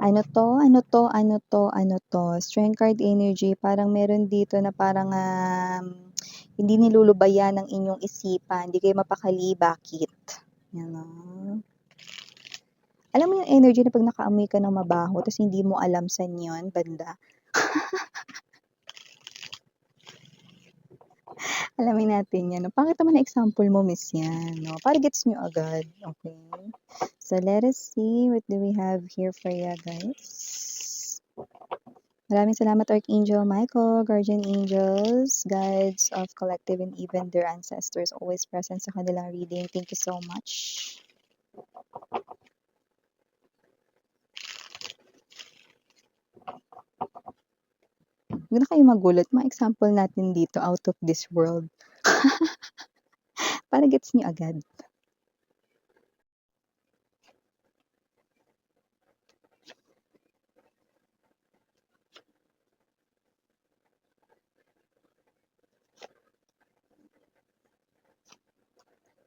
Ano 'to, ano 'to, ano 'to, ano 'to, strength card energy parang meron dito na parang, hindi nilulubayan ng inyong isipan, hindi kayo mapakali, bakit? Yan, Alam mo yung energy na 'pag nakaamoy ka ng mabaho ta's hindi mo alam saan yun, banda? Alamin natin 'yan 'no. Pangit naman na example mo, miss, 'yan 'no, para gets niyo agad, okay. So, let us see what do we have here for you guys. Maraming salamat Archangel Michael, guardian angels, guides of collective and even their ancestors always present sa kanilang reading. Thank you so much. Huwag na kayong magulat, mga example natin dito out of this world. Para gets niyo agad.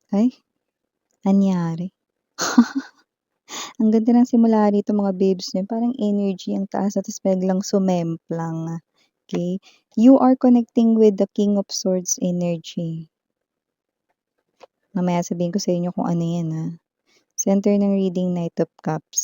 Ay, anyari? Ang ganda ng simula rito mga babes 'no, parang energy ang taas na tapos biglang sumemplang, okay. You are connecting with the King of Swords energy. Mamaya sabihin ko sa inyo kung ano 'yan, Center ng reading, Knight of Cups.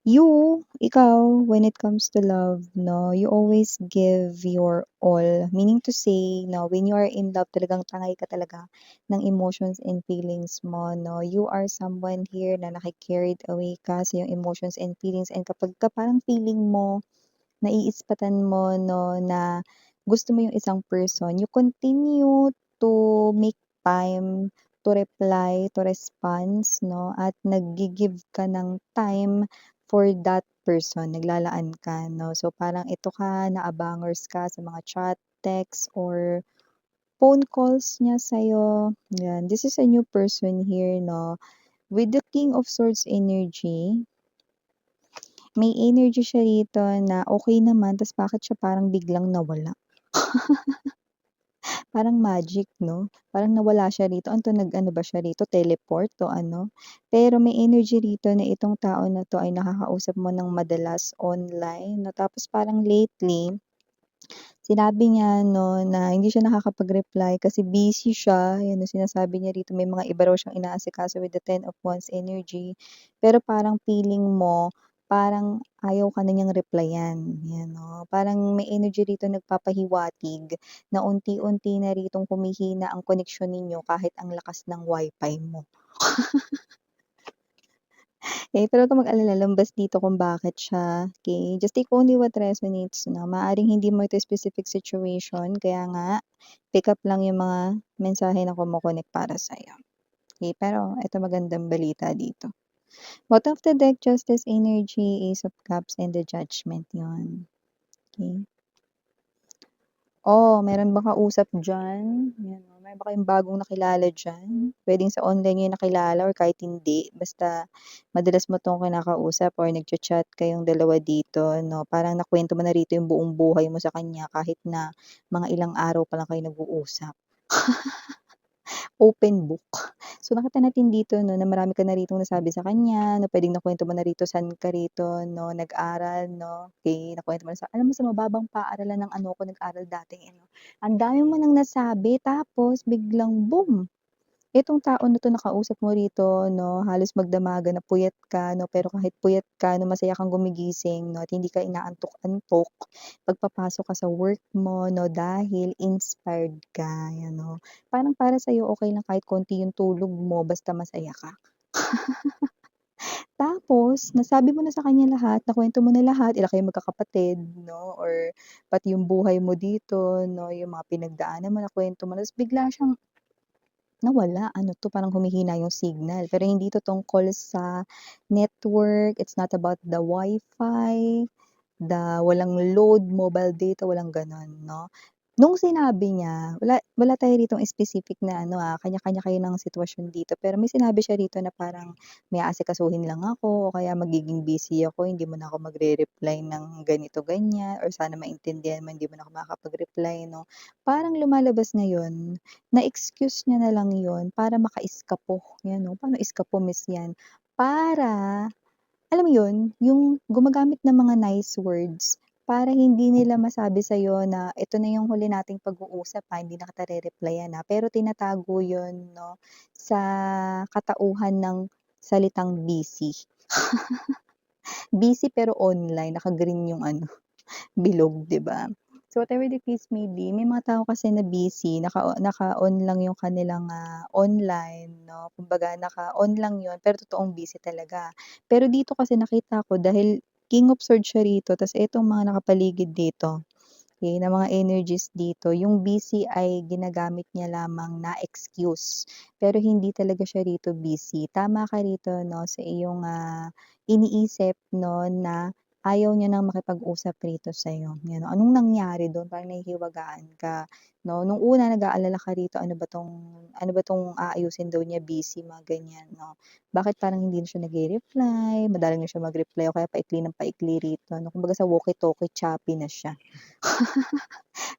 Ikaw, when it comes to love 'no, you always give your all. Meaning to say 'no, when you are in love talagang tangay ka talaga ng emotions and feelings mo 'no. You are someone here na naki-carried away ka sa iyong emotions and feelings and kapagka parang feeling mo, naiispatan mo 'no, na gusto mo yung isang person, you continue to make time to reply, to response 'no, at naggi-give ka ng time for that person, naglalaan ka 'no. So, parang ito ka, naabangers ka sa mga chat, text, or phone calls niya sa'yo, 'yan. This is a new person here 'no. With the King of Swords energy, may energy siya rito na okey naman ta's bakit siya parang biglang nawala. Parang magic 'no, parang nawala siya rito, nag-ano ba siya rito, teleport o ano? Pero may energy rito na itong tao na 'to ay nakakausap mo ng madalas online 'no, tapos parang lately, sinabi niya 'no na hindi siya nakakapag-reply kasi busy siya, 'yan ang sinasabi niya rito, may mga iba raw siyang inaasikaso with the Ten of Wands energy. Pero parang feeling mo, parang ayaw ka na niyang replyan, 'yan 'no. Parang may energy rito nagpapahiwatig na unti-unti na ritong humihina ang koneksyon ninyo kahit ang lakas ng wifi mo. Pero huwag kang mag-alala, lumbas dito kung bakit siya, okey? Just take only what resonates 'no, maaaring hindi mo ito specific situation kaya nga pick up lang yung mga mensahe na kumo-connect para sa'yo, okey? Pero eto magandang balita dito. Bottom of the deck, Justice energy, Ace of Cups, and the Judgment, yun, okey? Meron bang kausap diyan? 'Yan, meron ba kayong bagong nakilala diyan? Puwedeng sa online niyo nakilala or kahit hindi, basta madalas mo 'tong kinakausap or nagcha-chat kayong dalawa dito 'no, parang nakuwento mo na rito yung buong buhay mo sa kanya kahit na mga ilang araw pa lang kayo nag-uusap. Open book. So, nakita natin dito 'no, na marami ka na ritong nasabi sa kanya, na puwedeng nakuwento mo na rito saan ka rito 'no, nag-aral 'no, okey, nakuwento mo na alam mo sa mababang paaralan ng ano ko nag-aral dati ano. Ang dami mo ng nasabi tapos biglang boom! Itong tao na 'to na kausap mo rito 'no, halos magdamagan na puyat ka 'no, pero kahit puyat ka 'no, masaya kang gumigising 'no, at hindi ka inaantok-antok pagpapasok ka sa work mo 'no, dahil inspired ka, 'yan 'no. Parang para sa'yo okey lang kahit konti yung tulog mo basta masaya ka. Tapos nasabi mo na sa kanya lahat, nakuwento mo na lahat, kayo magkakapatid 'no, or pati yung buhay mo dito 'no, yung mga pinagdaanan mo nakuwento mo, ta's bigla siyang nawala, ano 'to parang humihina yung signal, pero hindi 'to tungkol sa network, it's not about the Wi-Fi, walang load, mobile data, walang gano'n 'no. Nung sinabi niya, wala tayo ritong specific na ano, kanya-kanya kayo ng sitwasyon dito, pero may sinabi siya rito na parang, "May aasikasuhin lang ako o kaya magiging busy ako, hindi mo na ako magre-reply ng ganito, ganyan, or sana maintindihan mo hindi mo na ako makakapag-reply," 'no. Parang lumalabas ngayon na excuse niya na lang 'yun para maka-eskapo, 'yan 'no, paano eskapo, miss 'yan? Para alam mo yun, yung gumagamit ng mga nice words para hindi nila masabi sa'yo na ito na yung huli nating pag-uusap hindi na kita re-replyan pero tinatago yun 'no, sa katauhan ng salitang busy. Busy pero online, naka-green yung ano, bilog, 'di ba? So, whatever the case may be, may mga tao kasi na busy, naka-on lang yung kanilang, online 'no, kumbaga naka-on lang yun pero totoong busy talaga. Pero dito kasi nakita ko dahil king of swords siya rito ta's etong mga nakapaligid dito, okey, na mga energies dito, yung busy ay ginagamit niya lamang na excuse, pero hindi talaga siya rito busy. Tama ka rito 'no, sa iyong, iniisip 'no, na ayaw niya ng makipag-usap rito sa'yo, 'yan. Anong nangyari dun, parang nahihiwagaan ka 'no? Nung una nag-aalala ka rito, ano ba 'tong aayusin daw niya, busy, mga ganyan 'no? Bakit parang hindi na siya nagre-reply, madalang na siya mag-reply o kaya paikli ng paikli rito 'no, kumbaga sa walkie-talkie choppy na siya.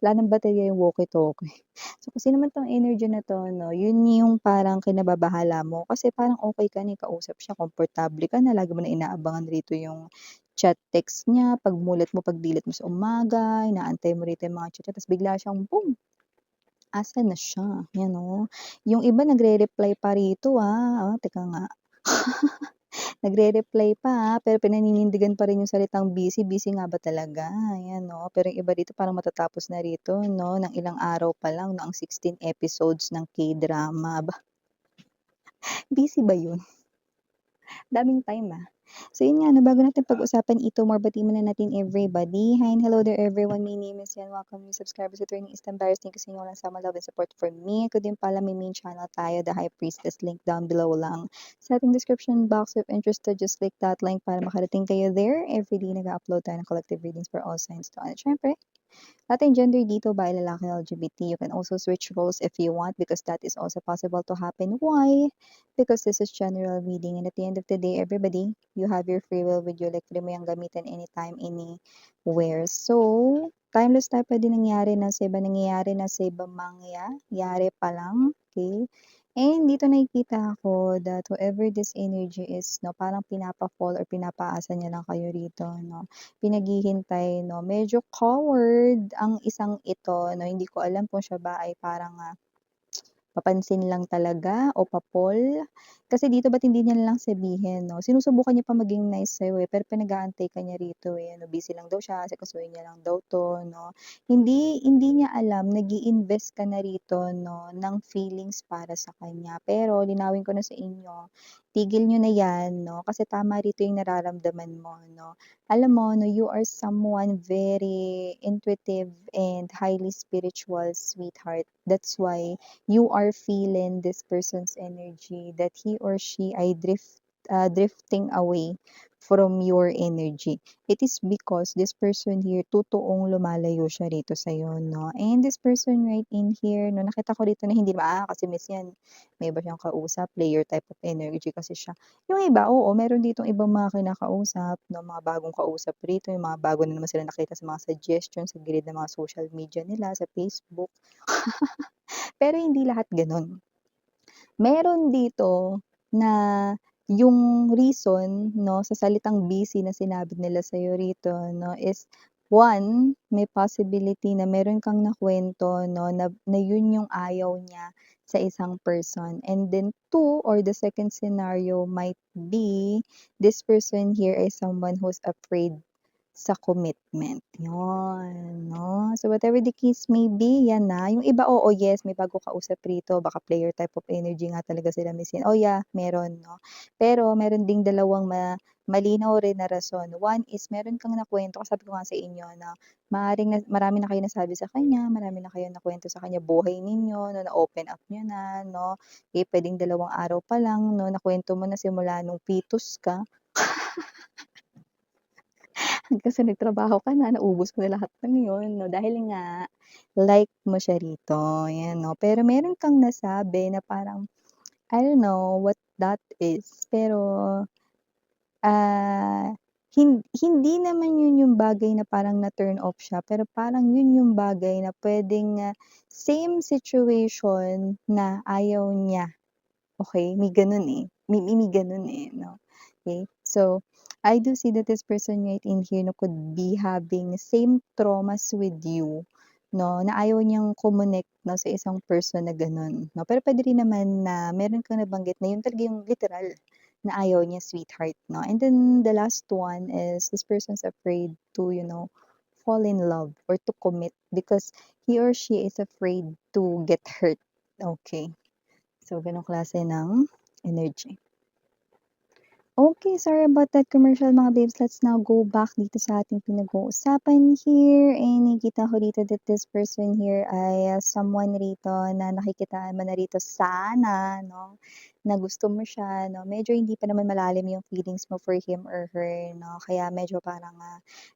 Wala ng baterya yung walkie-talkie. So, kung sino man 'tong energy na 'to 'no, yun yung parang kinababahala mo kasi parang okey ka na, kausap siya, komportable ka na, lagi mo na inaabangan rito yung chat text niya, pagmulat mo, pagdilat mo sa umaga, inaantay mo rito yung mga chat niya ta's bigla siyang boom, asan na siya, yan oh. Yung iba nagre-reply pa rito, teka nga. Nagre-reply pa, pero pinaninindigan pa rin yung salitang busy, busy nga ba talaga? Ayan 'no, pero yung iba dito parang matatapos na rito 'no, ng ilang araw pa lang 'no, ang 16 episodes ng K-drama. Aba, busy ba yun? Daming time, So yun nga 'no, bago natin pag-usapan ito more, batiin muna natin everybody. Hi and hello there everyone, my name is Yan. Welcome new subscribers, returning Eastern Thank you sa inyong walang sama love and support for me. Ako din pala may main channel tayo, The High Priestess, link down below lang sa ating description box. If interested, just click that link para makarating kayo there. Everyday nag-a-upload tayo ng collective readings for all signs to At syempre, ating gender dito by lalaki LGBT. You can also switch roles if you want because that is also possible to happen. Why? Because this is general reading and at the end of the day, everybody, you have your free will with you. Like, free mo yung gamitin anytime, anywhere. So, timeless type pwede nangyari na sa iba, nangyayari na sa ibang mangyayari pa lang. Okay? And dito nakikita ko that whoever this energy is, no, parang pinapa-fall or pinapaasa niya lang kayo rito, no, pinaghihintay 'no. Medyo coward ang isang ito 'no, hindi ko alam kung siya ba ay parang, papansin lang talaga o papol? Kasi dito ba't hindi niya nalang sabihin 'no, sinusubukan niya pa maging nice sa'yo, pero pinag-aantay ka niya rito, ano, busy lang daw siya, asikasuhin niya lang daw 'to 'no. Hindi hindi niya alam nag-i-invest ka na rito 'no, ng feelings para sa kanya. Pero linawin ko na sa inyo, tigil niyo na 'yan 'no, kasi tama rito yung nararamdaman mo 'no. Alam mo 'no, you are someone very intuitive and highly spiritual, sweetheart. That's why you are feeling this person's energy that he or she ay drifting away from your energy. It is because this person here, totoong lumalayo siya rito sa'yo, no? And this person right in here, no, nakita ko dito na hindi kasi miss yan. May iba siyang kausap, player type of energy kasi siya. Yung iba, oo, meron ditong ibang mga kinakausap, no, mga bagong kausap rito, yung mga bago na naman sila nakita sa mga suggestions sa gilid ng mga social media nila, sa Facebook. Pero hindi lahat gano'n. Meron dito na yung reason 'no, sa salitang busy na sinabi nila sa'yo rito 'no, is one, may possibility na meron kang nakuwento 'no, na yun yung ayaw niya sa isang person. And then two, or the second scenario might be, this person here is someone who's afraid sa commitment, yun 'no. So, whatever the case may be, yan na. Yung iba, oo, yes, may bago kausap rito, baka player type of energy nga talaga sila, Miss Yen. Oh, yeah, meron 'no. Pero meron ding dalawang malinaw rin na rason. One is meron kang nakuwento, sabi ko nga sa inyo na maaaring marami na kayong nasabi sa kanya, marami na kayong nakuwento sa kanya, buhay ninyo 'no, na-open up niyo na 'no. Puwedeng 2 araw pa lang 'no, nakuwento mo na simula nung fetus ka. Kasi nagtrabaho ka na, naubos mo na lahat ng yun 'no, dahil nga like mo siya rito, 'yan 'no. Pero meron kang nasabi na parang, I don't know what that is, pero, ah, hindi naman yun yung bagay na parang na-turn off siya, pero parang yun yung bagay na puwedeng, same situation na ayaw niya, okey, may gano'n, eh. may gano'n, eh, 'no. Okay, so I do see that this person right in here 'no, could be having same traumas with you 'no, na ayaw niyang kumonect 'no, sa isang person na gano'n 'no. Pero puwede rin naman na meron kang nabanggit na yun talaga yung literal na ayaw niya, sweetheart 'no. And then the last one is this person's afraid to, fall in love or to commit because he or she is afraid to get hurt. Okay, so gano'ng klase ng energy. Okay, sorry about that commercial mga babes. Let's now go back dito sa ating pinag-uusapan here. And nakikita ko dito that this person here ay someone rito na nakikitaan mo na rito sana, no? Na gusto mo siya, no? Medyo hindi pa naman malalim yung feelings mo for him or her, no? Kaya medyo parang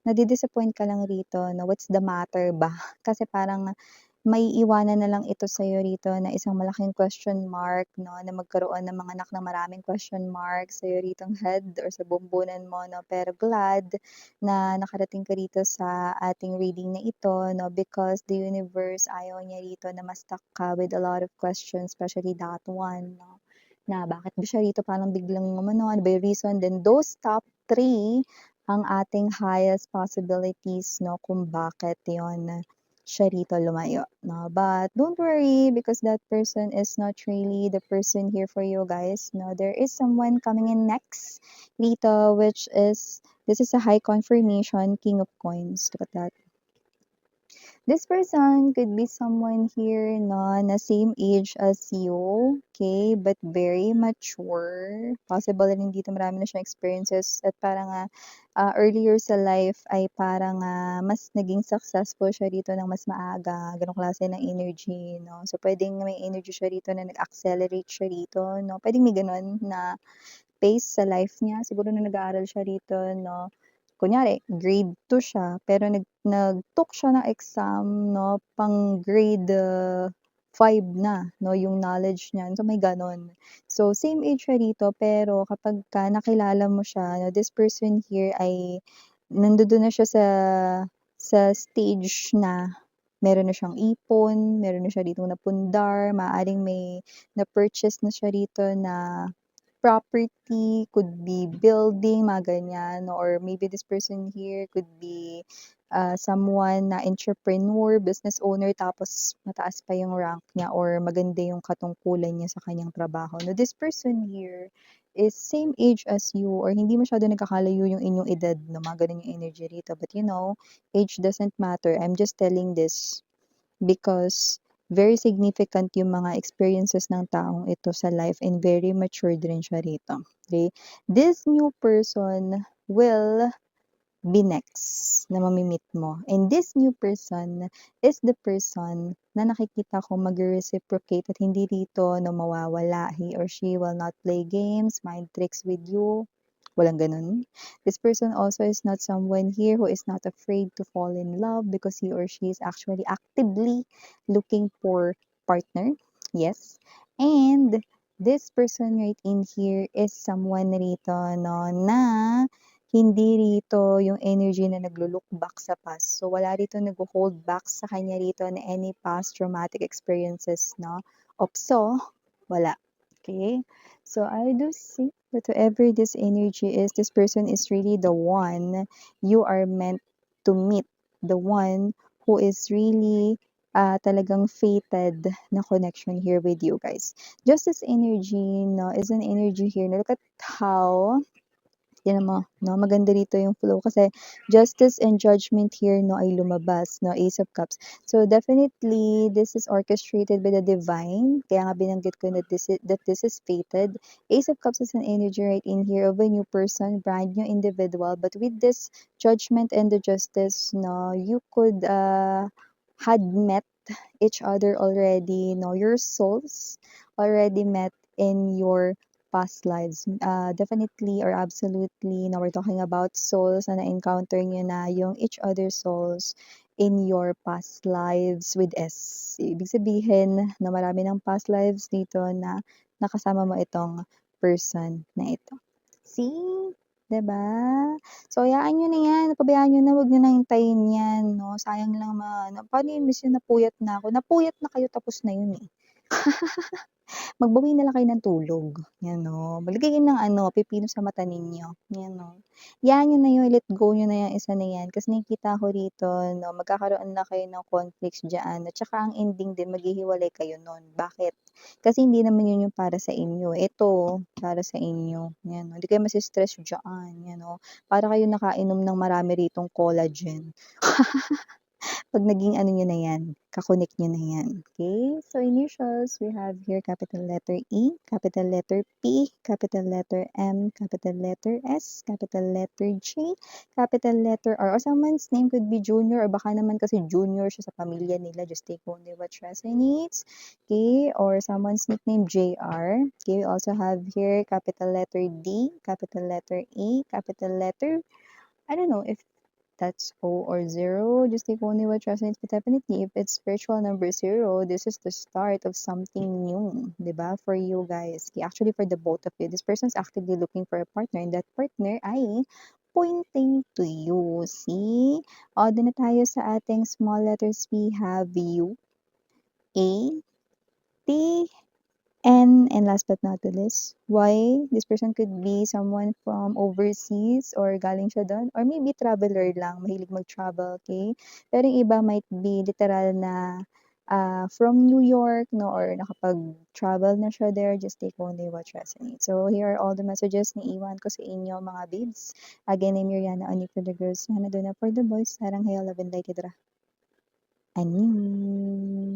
nadidisappoint ka lang rito, no? What's the matter ba? Kasi parang maiiwanan na lang ito sa'yo rito na isang malaking question mark 'no, na magkaroon ng mga anak na maraming question mark sa'yo ritong head or sa bumbunan mo 'no. Pero glad na nakarating ka rito sa ating reading na ito 'no, because the universe ayaw niya rito na ma-stuck ka with a lot of questions, especially that one 'no, na bakit ba siya rito parang biglang umano, ano ba yung reason? Then those top 3 ang ating highest possibilities 'no, kung bakit yon siya rito lumayo, no? But don't worry because that person is not really the person here for you guys, no? There is someone coming in next dito, which is, this is a high confirmation, King of Coins. Look at that. This person could be someone here na same age as you, okay, but very mature. Possible rin dito marami na siyang experiences at parang earlier sa life ay parang mas naging successful siya dito ng mas maaga, ganong klase ng energy, no? So, pwedeng may energy siya rito na nag-accelerate siya rito, no? Pwedeng may ganon na pace sa life niya. Siguro nung nag-aaral siya rito 'no, kunyari grade 2 siya pero nag-took siya ng exam 'no, pang grade 5 na 'no, yung knowledge niya. So, may gano'n. So, same age siya rito pero kapagka nakilala mo siya 'no, this person here ay nandodo'n na siya sa stage na meron na siyang ipon, meron na siya ditong napundar, maaaring may na-purchase na siya rito na property, could be building, mga ganyan, or maybe this person here could be someone na entrepreneur, business owner, tapos mataas pa yung rank niya or maganda yung katungkulan niya sa kanyang trabaho. No, this person here is same age as you or hindi masyado nagkakalayo yung inyong edad, no, mga ganun yung energy rito. But age doesn't matter. I'm just telling this because very significant yung mga experiences ng taong ito sa life and very matured rin siya rito. Okay? This new person will be next na mamimit mo. And this new person is the person na nakikita ko mag-reciprocate at hindi dito na mawawala. He or she will not play games, mind tricks with you. Walang ganun. This person also is not someone here who is not afraid to fall in love because he or she is actually actively looking for partner. Yes. And this person right in here is someone rito no, na hindi rito yung energy na naglo-look back sa past. So, wala rito nagho-hold back sa kanya rito na any past traumatic experiences, no? Opso, wala. Okay? So, I do see that whoever this energy is, this person is really the one you are meant to meet. The one who is really talagang fated na connection here with you guys. Justice energy, no, is an energy here. Now, look at how tignan mo 'no, maganda dito yung flow kasi justice and judgment here 'no, ay lumabas 'no, Ace of Cups. So definitely this is orchestrated by the divine, kaya nga binanggit ko na this is fated. Ace of Cups is an energy right in here of a new person, brand new individual, but with this judgment and the justice 'no, you could had met each other already 'no, your souls already met in your past lives. Definitely or absolutely, now we're talking about souls na na-encounter nyo na yung each other souls in your past lives with S. Ibig sabihin na marami ng past lives dito na nakasama mo itong person na ito. See? 'Di ba? So, hayaan niyo na 'yan, pabayaan niyo na, 'wag niyo na hintayin 'yan 'no, sayang lang paano yun minsan napuyat na ako, napuyat na kayo tapos na yun, eh. Magbawi na lang kayo ng tulog, 'yan oh. Maglagay kayo ng pipino sa mata ninyo, 'yan oh. Hayaan niyo na 'yun, let go niyo na 'yang isa na 'yan kasi nakikita ko rito 'no, magkakaroon na kayo ng conflicts diyan at saka ang ending din maghihiwalay kayo nun. Bakit? Kasi hindi naman 'yun yung para sa inyo, ito para sa inyo, 'yan oh. Hindi kayo mase-stress diyan, 'yan oh. Para kayong nakainom ng marami ritong collagen. 'Pag naging ano niyo na 'yan, ka-connect niyo na 'yan, okay? So, initials, we have here capital letter E, capital letter P, capital letter M, capital letter S, capital letter J, capital letter R, or someone's name could be Junior or baka naman kasi Junior siya sa pamilya nila, just take only what resonates, okay? Or someone's nickname JR, okay? We also have here capital letter D, capital letter E, capital letter I don't know if that's O or zero. Just take only what resonates. But definitely, if it's spiritual number zero, this is the start of something new, diba? For you guys. Actually, for the both of you. This person's actively looking for a partner, and that partner ay pointing to you. See? O, doon na tayo sa ating small letters. We have U, A, T, and last but not the least, why this person could be someone from overseas or galing siya do'n or maybe traveler lang, mahilig mag-travel, okay? Pero yung iba might be literal na, from New York 'no or nakapag-travel na siya there, just take only what resonates. So, here are all the messages na iwan ko sa inyo mga babes. Again, I'm Yuriana, only for the girls, Hana Donna for the boys. Sarang hayo, love and light, Idra. Annyeong.